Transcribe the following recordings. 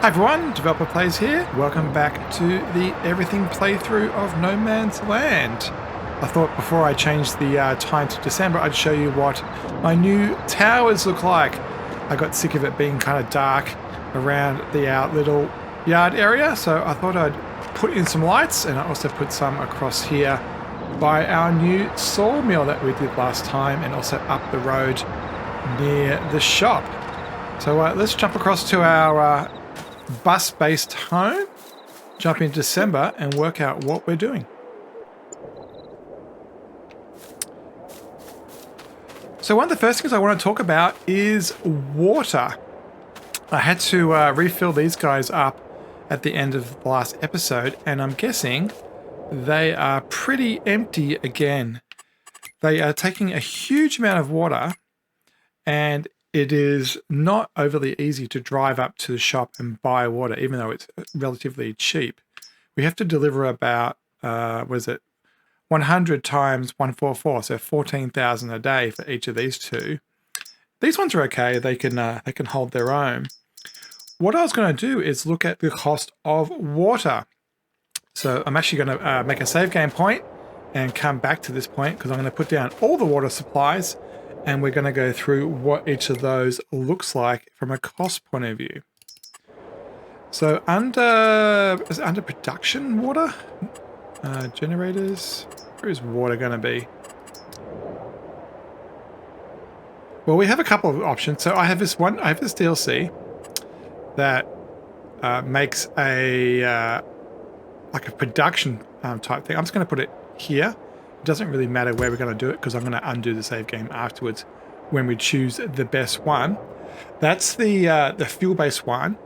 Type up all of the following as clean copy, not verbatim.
Hi everyone, Developer Plays here. Welcome back to the everything playthrough of No Man's Land. I thought before I changed the time to December, I'd show you what my new towers look like. I got sick of it being kind of dark around the little yard area, so I thought I'd put in some lights, and I also put some across here by our new sawmill that we did last time, and also up the road near the shop. So let's jump across to our bus-based home, jump in December and work out what we're doing. So one of the first things I want to talk about is water. I had to refill these guys up at the end of the last episode, and I'm guessing they are pretty empty again. They are taking a huge amount of water, and it is not overly easy to drive up to the shop and buy water, even though it's relatively cheap. We have to deliver about, 100 times 144, so 14,000 a day for each of these two. These ones are okay. They can hold their own. What I was going to do is look at the cost of water. So I'm actually going to make a save game point and come back to this point, because I'm going to put down all the water supplies, and we're going to go through what each of those looks like from a cost point of view. So under production water? Generators? Where is water going to be? Well, we have a couple of options. So I have this DLC that makes a like a production type thing. I'm just going to put it here. It doesn't really matter where we're going to do it, because I'm going to undo the save game afterwards when we choose the best one. That's the fuel-based one.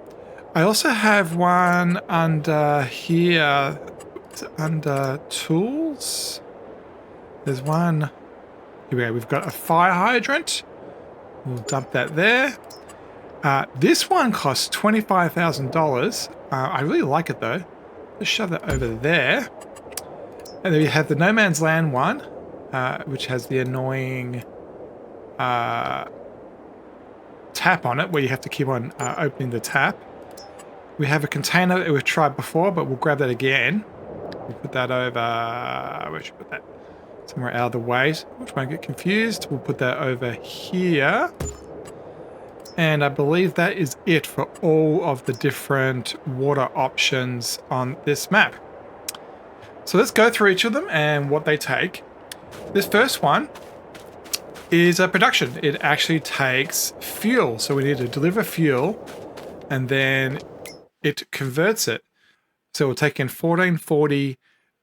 I also have one under here, under tools. There's one. Here we go. We've got a fire hydrant. We'll dump that there. This one costs $25,000. I really like it though. Let's shove that over there. And then we have the No Man's Land one, which has the annoying tap on it, where you have to keep on opening the tap. We have a container that we've tried before, but we'll grab that again. We'll put that over... Where should we put that? Somewhere out of the way, which won't get confused. We'll put that over here. And I believe that is it for all of the different water options on this map. So let's go through each of them and what they take. This first one is a production. It actually takes fuel. So we need to deliver fuel, and then it converts it. So we'll take in 1440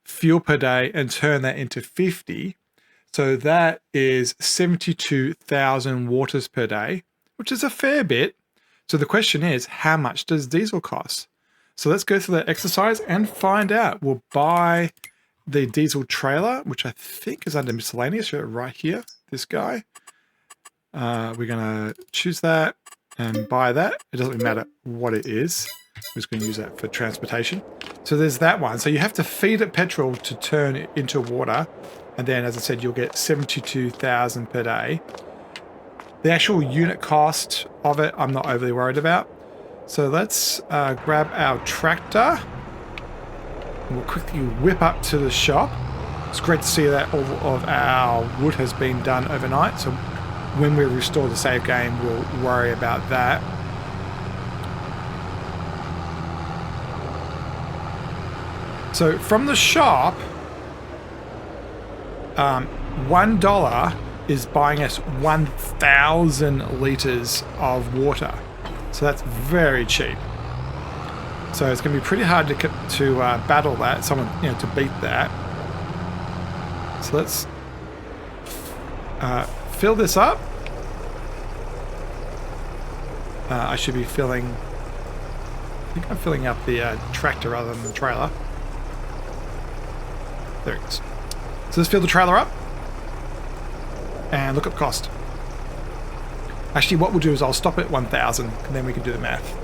fuel per day and turn that into 50. So that is 72,000 waters per day, which is a fair bit. So the question is, how much does diesel cost? So let's go through that exercise and find out. We'll buy the diesel trailer, which I think is under miscellaneous right here, this guy. We're going to choose that and buy that. It doesn't matter what it is. We're just going to use that for transportation. So there's that one. So you have to feed it petrol to turn it into water. And then, as I said, you'll get 72,000 per day. The actual unit cost of it, I'm not overly worried about. So let's grab our tractor, and we'll quickly whip up to the shop. It's great to see that all of our wood has been done overnight, so when we restore the save game, we'll worry about that. So from the shop, $1 is buying us 1,000 litres of water. So that's very cheap. So it's going to be pretty hard to battle that, to beat that. So let's fill this up. I should be filling... I think I'm filling up the tractor rather than the trailer. There it goes. So let's fill the trailer up. And look at the cost. Actually, what we'll do is I'll stop at 1,000, and then we can do the math.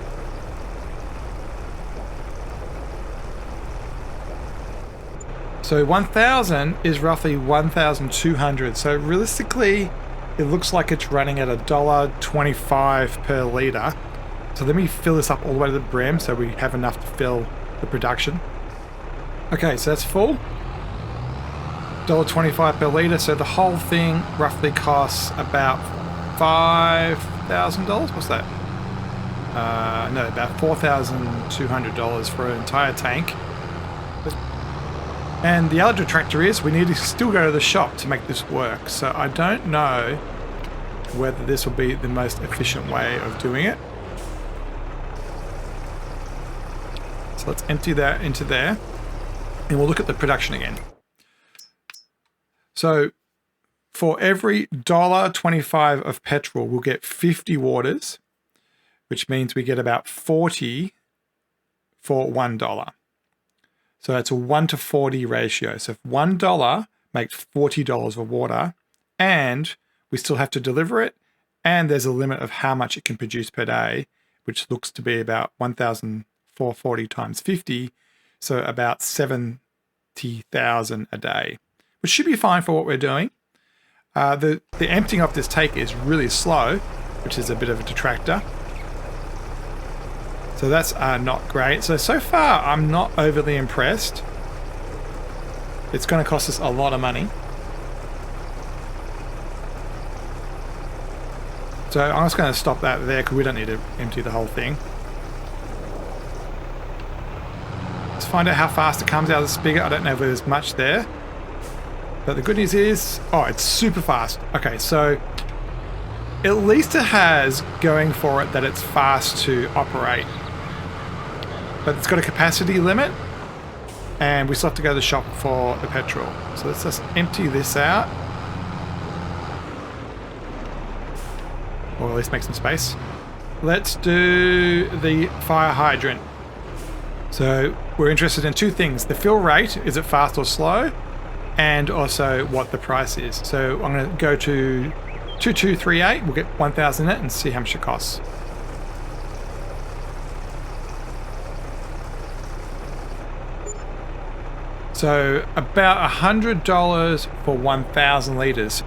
So 1,000 is roughly 1,200. So realistically, it looks like it's running at $1.25 per litre. So let me fill this up all the way to the brim so we have enough to fill the production. Okay, so that's full. $1.25 per litre, so the whole thing roughly costs about $5,000. What's that? No, about $4,200 for an entire tank. And the other detractor is we need to still go to the shop to make this work. So I don't know whether this will be the most efficient way of doing it. So let's empty that into there and we'll look at the production again. So for every $1.25 of petrol, we'll get 50 waters, which means we get about 40 for $1. So that's a 1:40 ratio. So if $1 makes $40 of water, and we still have to deliver it, and there's a limit of how much it can produce per day, which looks to be about 1,440 times 50, so about 70,000 a day, which should be fine for what we're doing. The emptying of this tank is really slow, which is a bit of a detractor. So that's not great. So far, I'm not overly impressed. It's going to cost us a lot of money. So I'm just going to stop that there because we don't need to empty the whole thing. Let's find out how fast it comes out of the spigot. I don't know if there's much there. But the good news is, oh, it's super fast. Okay, so at least it has going for it that it's fast to operate. But it's got a capacity limit, and we still have to go to the shop for the petrol. So let's just empty this out. Or at least make some space. Let's do the fire hydrant. So we're interested in two things. The fill rate, is it fast or slow? And also what the price is. So I'm going to go to 2238. We'll get 1,000 in it and see how much it costs. So about $100 for 1,000 litres.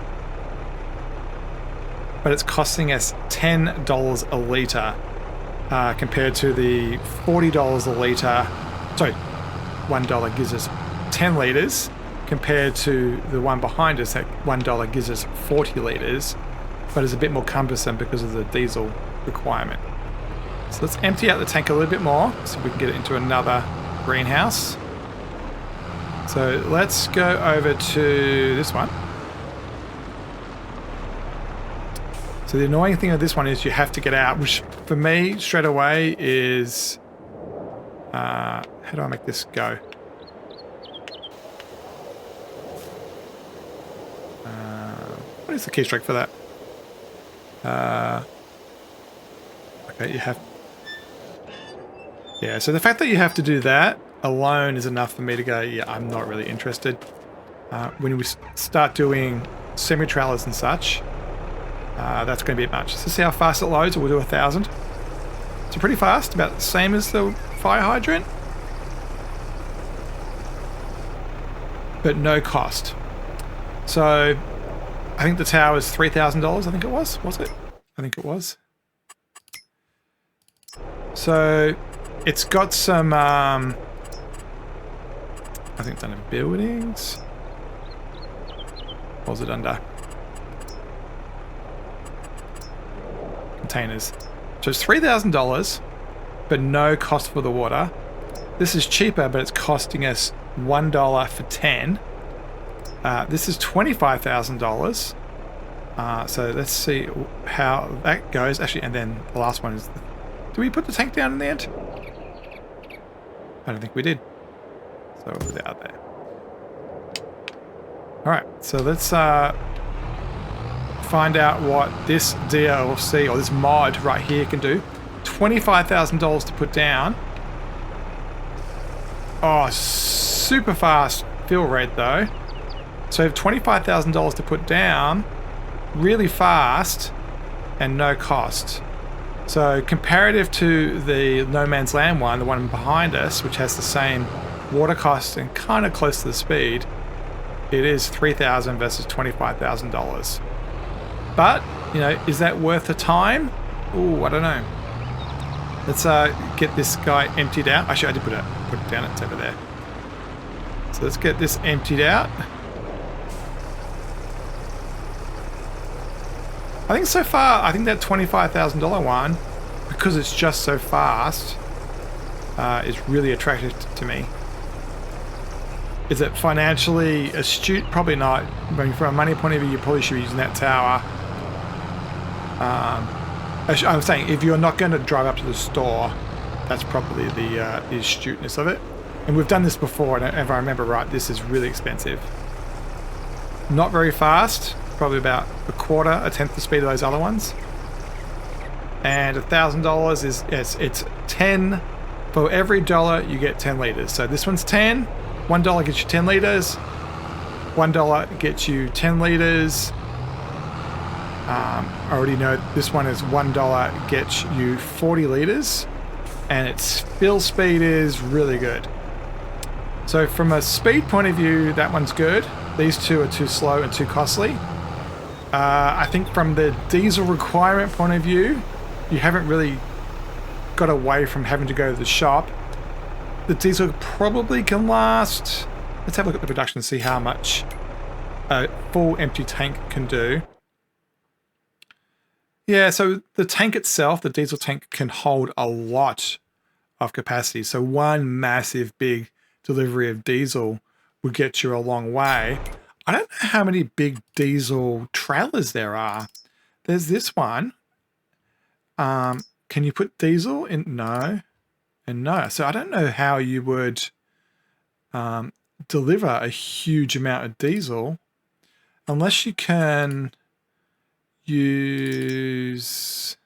But it's costing us $10 a litre compared to the $40 a litre. Sorry, $1 gives us 10 litres compared to the one behind us that $1 gives us 40 litres, but it's a bit more cumbersome because of the diesel requirement. So let's empty out the tank a little bit more so we can get it into another greenhouse. So let's go over to this one. So the annoying thing of this one is you have to get out, which for me straight away is, how do I make this go? What is the keystroke for that? Okay, you have, yeah, so the fact that you have to do that alone is enough for me to go, yeah, I'm not really interested. When we start doing semi-trailers and such, that's going to be much. So see how fast it loads. We'll do 1,000. It's pretty fast, about the same as the fire hydrant, but no cost. So I think the tower is $3,000. I think it was it? I think it was. So it's got some, I think it's under buildings. What was it under? Containers. So it's $3,000, but no cost for the water. This is cheaper, but it's costing us $1 for 10. This is $25,000. So let's see how that goes. Actually, and then the last one is, do we put the tank down in the end? I don't think we did. So we'll put it out there. Alright, so let's find out what this DLC or this mod right here can do. $25,000 to put down. Oh, super fast fill rate though. So $25,000 to put down, really fast and no cost. So comparative to the No Man's Land one, the one behind us, which has the same water cost and kind of close to the speed, it is $3,000 versus $25,000. But, you know, is that worth the time? Ooh, I don't know. Let's get this guy emptied out. Actually, I did put it down. It's over there. So let's get this emptied out. I think so far, I think that $25,000 one, because it's just so fast, is really attractive to me. Is it financially astute? Probably not. I mean, from a money point of view, you probably should be using that tower. I'm saying if you're not going to drive up to the store, that's probably the astuteness of it. And we've done this before, and if I remember right, this is really expensive. Not very fast, probably about a tenth the speed of those other ones. And $1,000 is, yes, it's 10. For every dollar, you get 10 liters. So this one's 10. $1 gets you 10 liters. $1 gets you 10 liters. I already know this one is $1 gets you 40 liters, and its fill speed is really good. So from a speed point of view, that one's good. These two are too slow and too costly. I think from the diesel requirement point of view, you haven't really got away from having to go to the shop. The diesel probably can last. Let's have a look at the production and see how much a full empty tank can do. Yeah, so the tank itself, the diesel tank, can hold a lot of capacity. So one massive big delivery of diesel would get you a long way. I don't know how many big diesel trailers there are. There's this one. Can you put diesel in? No. And no. So I don't know how you would deliver a huge amount of diesel unless you can use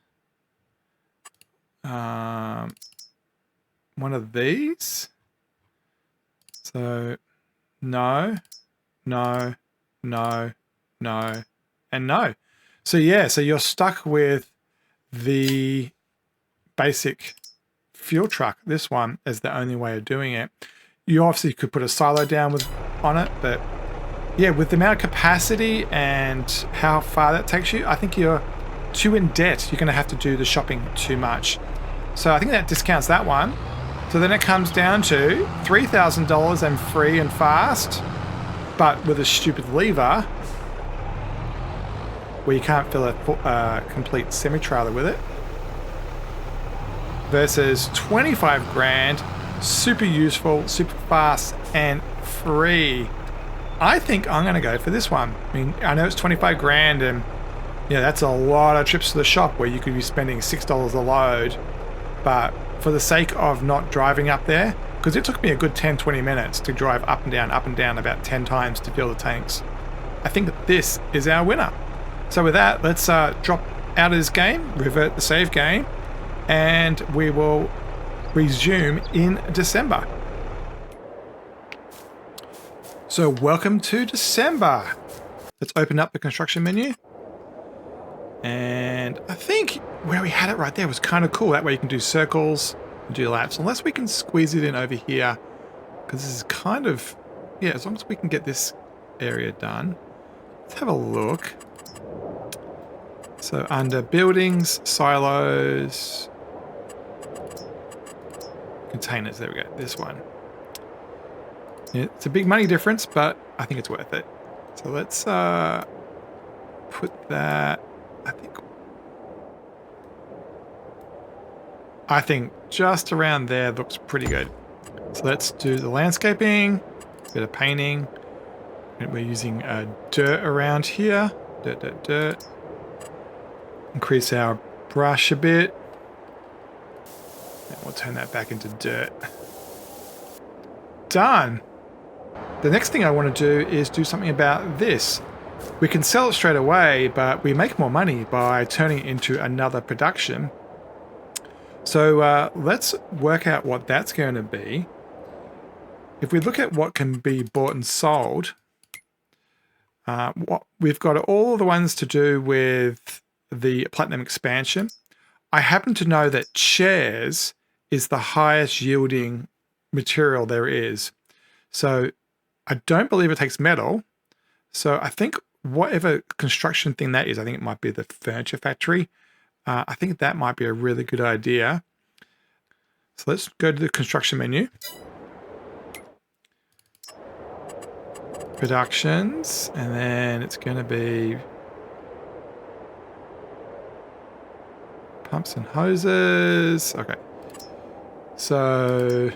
one of these. So no, no, no, no, and no. So yeah, so you're stuck with the basic fuel truck, this one, as the only way of doing it. You obviously could put a silo down on it, but yeah, with the amount of capacity and how far that takes you, I think you're too in debt. You're going to have to do the shopping too much. So I think that discounts that one. So then it comes down to $3,000 and free and fast, but with a stupid lever where you can't fill a complete semi-trailer with it, versus 25 grand, super useful, super fast, and free. I think I'm going to go for this one. I mean, I know it's 25 grand, and yeah, that's a lot of trips to the shop where you could be spending $6 a load. But for the sake of not driving up there, because it took me a good 10-20 minutes to drive up and down about 10 times to fill the tanks, I think that this is our winner. So with that, let's drop out of this game, revert the save game, and we will resume in December. So welcome to December. Let's open up the construction menu. And I think where we had it right there was kind of cool. That way you can do circles and do laps. Unless we can squeeze it in over here. Because this is kind of, yeah, as long as we can get this area done. Let's have a look. So under buildings, silos, containers, there we go, this one. Yeah, it's a big money difference, but I think it's worth it. So let's put that, I think just around there looks pretty good. So let's do the landscaping, bit of painting. And we're using dirt around here, dirt. Increase our brush a bit. And we'll turn that back into dirt. Done. The next thing I want to do is do something about this. We can sell it straight away, but we make more money by turning it into another production. So let's work out what that's going to be. If we look at what can be bought and sold, we've got all of the ones to do with the Platinum expansion. I happen to know that chairs is the highest yielding material there is. So I don't believe it takes metal. So I think whatever construction thing that is, I think it might be the furniture factory. I think that might be a really good idea. So let's go to the construction menu. Productions, and then it's going to be pumps and hoses. Okay. So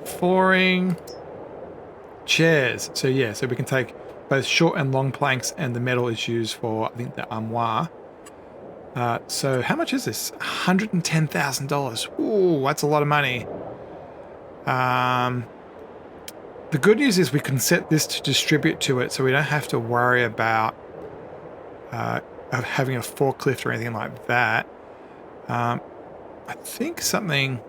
flooring, chairs. So yeah, so we can take both short and long planks, and the metal is used for, I think, the armoire. So how much is this? $110,000. Ooh, that's a lot of money. The good news is we can set this to distribute to it, so we don't have to worry about having a forklift or anything like that. I think something...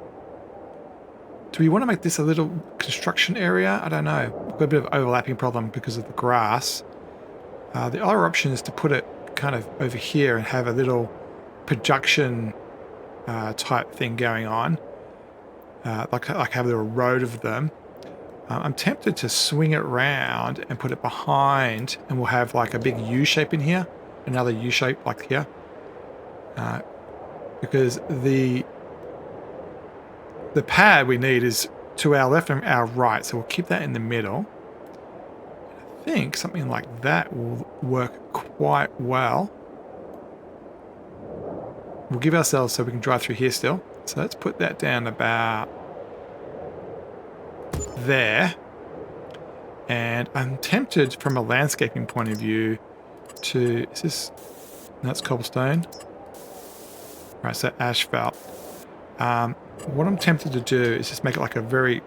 Do we want to make this a little construction area? I don't know. We've got a bit of overlapping problem because of the grass. The other option is to put it kind of over here and have a little production type thing going on. Like have a little road of them. I'm tempted to swing it around and put it behind, and we'll have like a big U shape in here, another U shape like here, because the pad we need is to our left and our right, so we'll keep that in the middle. I think something like that will work quite well. We'll give ourselves so we can drive through here still. So let's put that down about there. And I'm tempted from a landscaping point of view to... Is this... No, that's cobblestone. Right, so asphalt. What I'm tempted to do is just make it like a very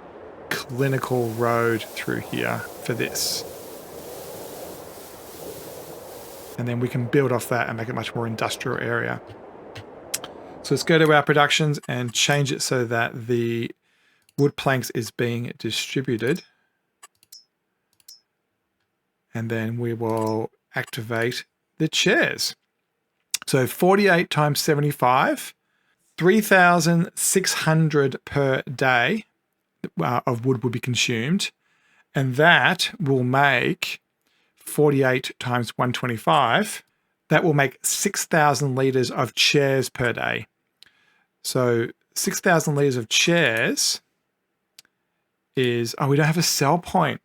clinical road through here for this. And then we can build off that and make it a much more industrial area. So let's go to our productions and change it so that the wood planks is being distributed. And then we will activate the chairs. So 48 times 75, 3,600 per day of wood will be consumed. And that will make 48 times 125. That will make 6,000 litres of chairs per day. So 6,000 litres of chairs is... Oh, we don't have a sell point.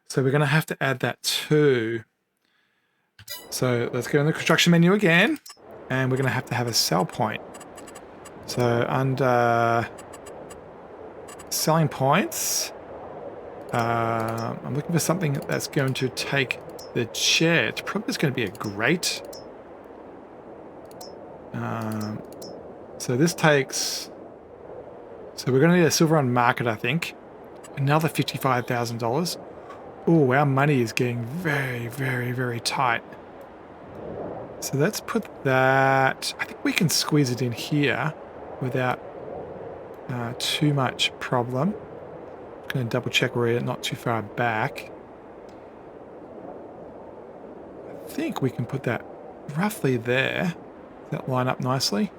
So we're going to have to add that too. So let's go in the construction menu again, and we're going to have a sell point. So under selling points, I'm looking for something that's going to take the chair. It's probably just going to be a grate. So this takes... So we're going to need a silver on market, I think. Another $55,000. Oh, our money is getting very, very, very tight. So let's put that... I think we can squeeze it in here without too much problem. I'm going to double check we're not too far back. I think we can put that roughly there. Does that line up nicely?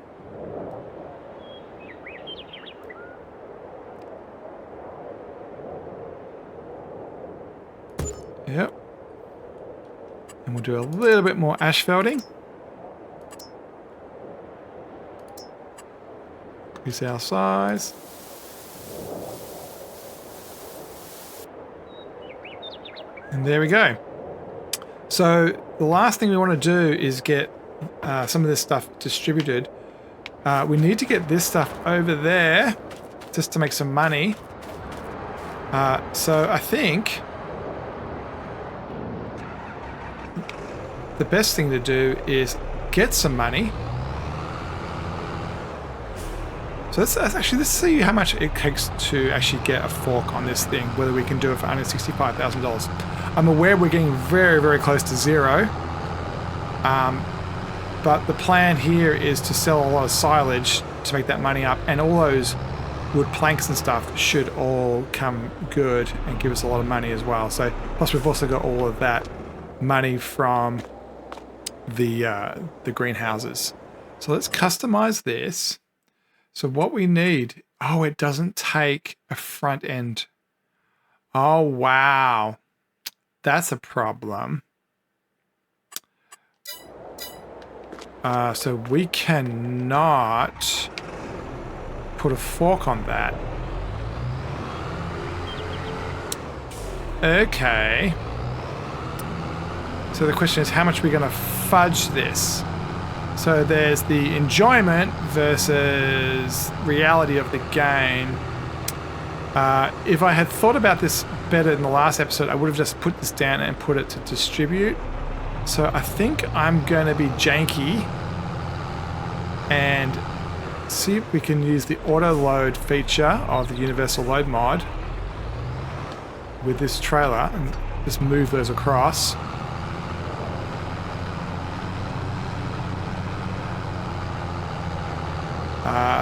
Yep. And we'll do a little bit more asphalting. Increase our size. And there we go. So the last thing we want to do is get some of this stuff distributed. We need to get this stuff over there just to make some money. So I think the best thing to do is get some money. So let's see how much it takes to actually get a fork on this thing, whether we can do it for under $65,000. I'm aware we're getting very, very close to zero. But the plan here is to sell a lot of silage to make that money up, and all those wood planks and stuff should all come good and give us a lot of money as well. So plus we've also got all of that money from the greenhouses. So let's customize this. So what we need... Oh, it doesn't take a front end. Oh, wow. That's a problem. So we cannot put a fork on that. Okay. So the question is, how much are we going to fudge this? So there's the enjoyment versus reality of the game. If I had thought about this better in the last episode, I would have just put this down and put it to distribute. So I think I'm going to be janky and see if we can use the auto load feature of the universal load mod with this trailer and just move those across.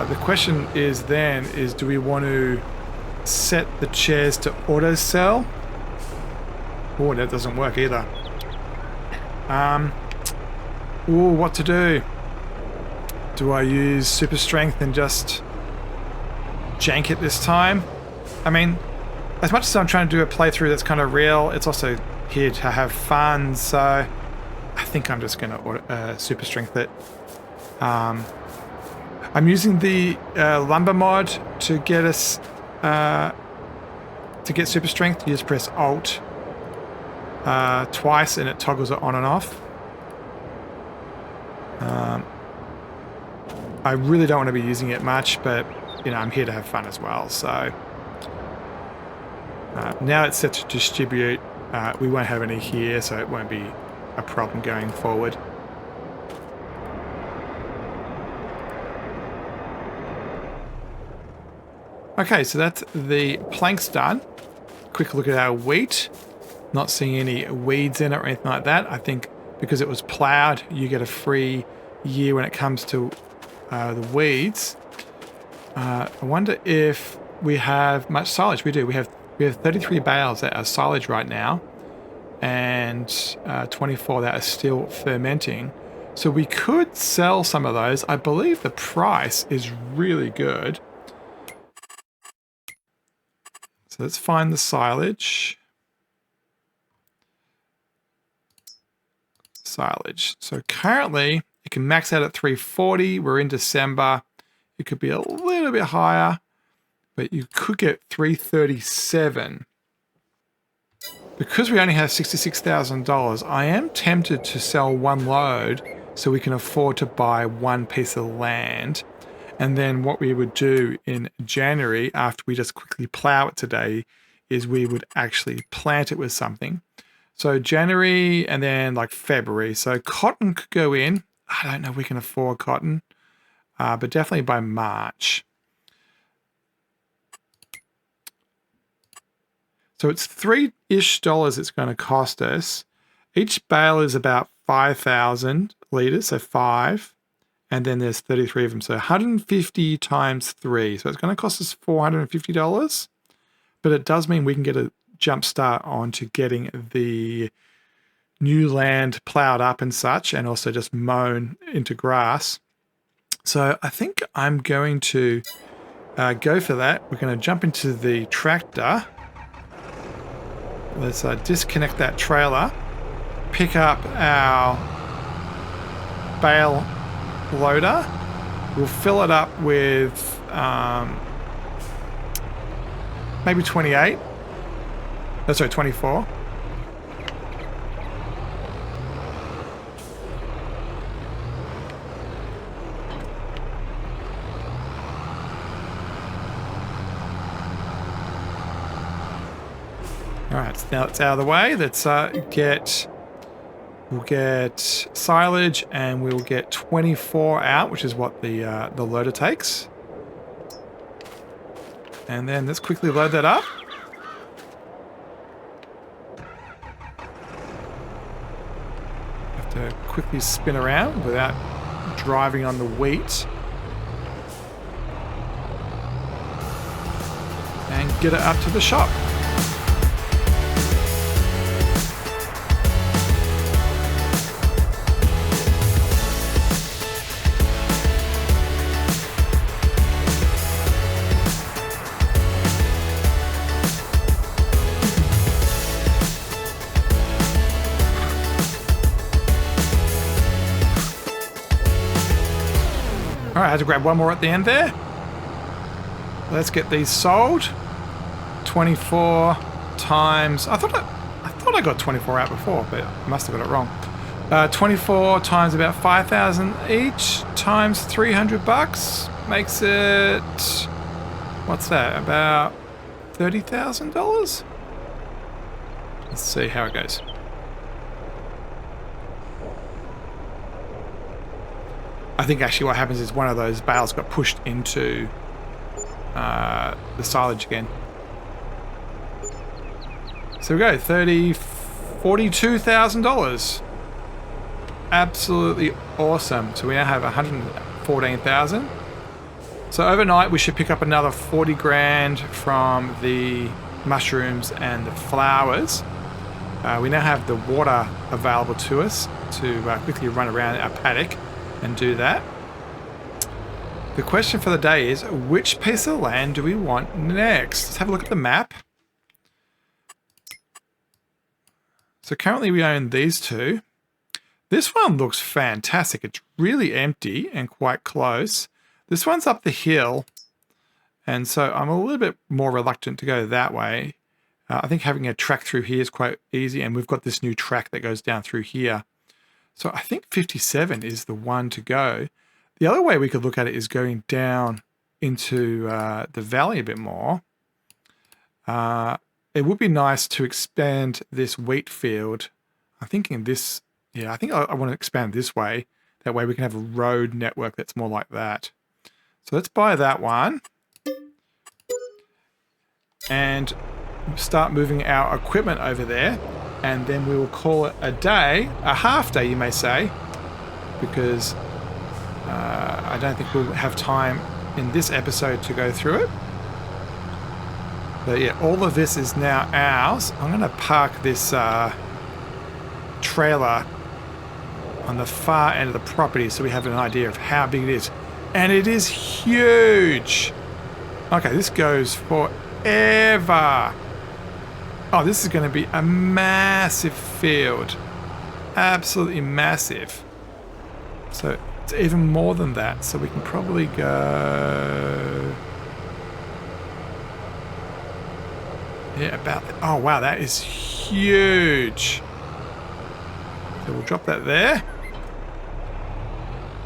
The question is then, do we want to set the chairs to auto sell? Oh, that doesn't work either. Ooh, what to do? Do I use super strength and just jank it this time? I mean, as much as I'm trying to do a playthrough that's kind of real, it's also here to have fun, so I think I'm just going to super strength it. I'm using the lumber mod to get us to get super strength. You just press Alt twice and it toggles it on and off. I really don't want to be using it much, but you know, I'm here to have fun as well. So now it's set to distribute. We won't have any here, so it won't be a problem going forward. Okay, so that's the planks done. Quick look at our wheat. Not seeing any weeds in it or anything like that. I think because it was ploughed, you get a free year when it comes to the weeds. I wonder if we have much silage. We do. We have 33 bales that are silage right now, and 24 that are still fermenting. So we could sell some of those. I believe the price is really good. So let's find the silage. Silage. So currently it can max out at 340. We're in December. It could be a little bit higher, but you could get 337. Because we only have $66,000, I am tempted to sell one load so we can afford to buy one piece of land. And then what we would do in January, after we just quickly plow it today, is we would actually plant it with something. So January and then like February. So cotton could go in. I don't know if we can afford cotton, but definitely by March. So it's $3-ish it's going to cost us. Each bale is about 5,000 litres, so 5. And then there's 33 of them. So 150 times 3. So it's going to cost us $450. But it does mean we can get a jump start on to getting the new land plowed up and such, and also just mown into grass. So I think I'm going to go for that. We're going to jump into the tractor. Let's disconnect that trailer, pick up our bale loader. We'll fill it up with maybe 28. Oh, sorry, 24. All right, so now it's out of the way. Let's we'll get silage, and we'll get 24 out, which is what the loader takes. And then let's quickly load that up. Have to quickly spin around without driving on the wheat. And get it up to the shop. All right, I had to grab one more at the end there. Let's get these sold. 24 times. I thought I got 24 out before, but I must have got it wrong. 24 times about 5,000 each times 300 bucks makes it, what's that? About $30,000. Let's see how it goes. I think actually what happens is one of those bales got pushed into the silage again. So we go, $42,000. Absolutely awesome. So we now have 114,000. So overnight we should pick up another 40 grand from the mushrooms and the flowers. We now have the water available to us to quickly run around our paddock and do that. The question for the day is, which piece of land do we want next? Let's have a look at the map. So currently we own these two. This one looks fantastic. It's really empty and quite close. This one's up the hill, and so I'm a little bit more reluctant to go that way. I think having a track through here is quite easy, and we've got this new track that goes down through here. So I think 57 is the one to go. The other way we could look at it is going down into the valley a bit more. It would be nice to expand this wheat field. I'm thinking this, yeah, I think I want to expand this way. That way we can have a road network that's more like that. So let's buy that one. And start moving our equipment over there. And then we will call it a day, a half day you may say, because I don't think we'll have time in this episode to go through it. But yeah, all of this is now ours. I'm going to park this trailer on the far end of the property so we have an idea of how big it is. And it is huge. Okay, this goes forever. Oh, this is going to be a massive field. Absolutely massive. So it's even more than that. So we can probably go... yeah, about that. Oh, wow, that is huge. So we'll drop that there.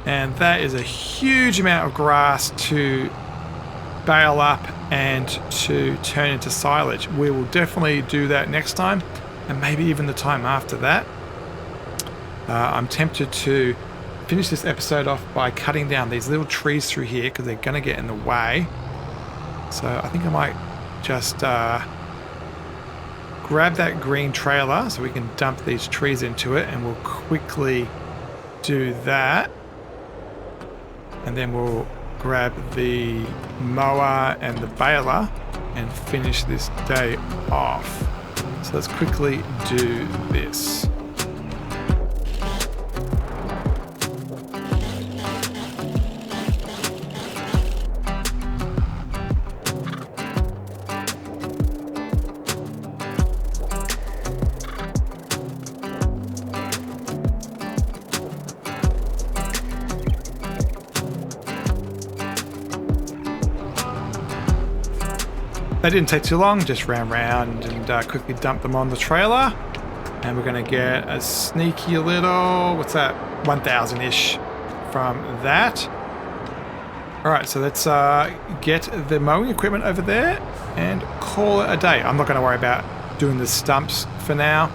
And that is a huge amount of grass to bale up and to turn into silage. We will definitely do that next time, and maybe even the time after that. I'm tempted to finish this episode off by cutting down these little trees through here because they're going to get in the way. So I think I might just grab that green trailer so we can dump these trees into it, and we'll quickly do that. And then we'll grab the mower and the baler and finish this day off. So let's quickly do this. They didn't take too long, just ran around and quickly dumped them on the trailer. And we're going to get a sneaky little, what's that, 1,000-ish from that. All right, so let's get the mowing equipment over there and call it a day. I'm not going to worry about doing the stumps for now.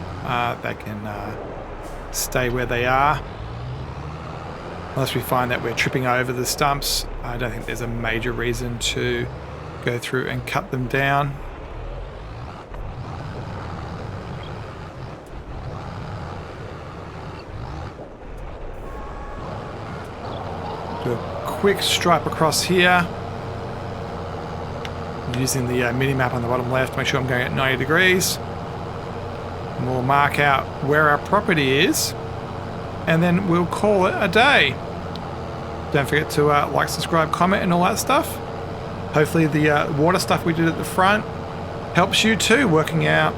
They can stay where they are. Unless we find that we're tripping over the stumps, I don't think there's a major reason to go through and cut them down. Do a quick stripe across here. I'm using the mini-map on the bottom left, make sure I'm going at 90 degrees. And we'll mark out where our property is, and then we'll call it a day. Don't forget to like, subscribe, comment, and all that stuff. Hopefully the water stuff we did at the front helps you too, working out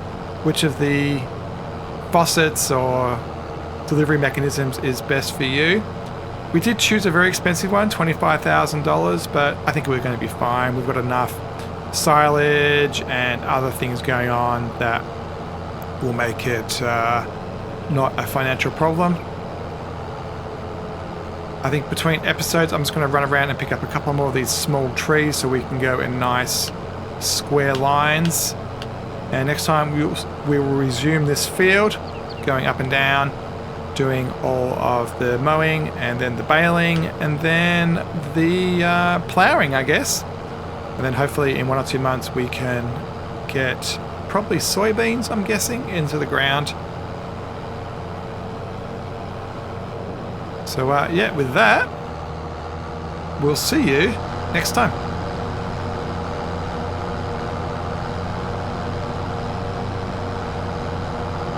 which of the faucets or delivery mechanisms is best for you. We did choose a very expensive one, $25,000, but I think we're going to be fine. We've got enough silage and other things going on that will make it not a financial problem. I think between episodes, I'm just going to run around and pick up a couple more of these small trees so we can go in nice square lines. And next time we will resume this field, going up and down, doing all of the mowing and then the baling and then the ploughing, I guess. And then hopefully in 1 or 2 months we can get probably soybeans, I'm guessing, into the ground. So yeah, with that, we'll see you next time.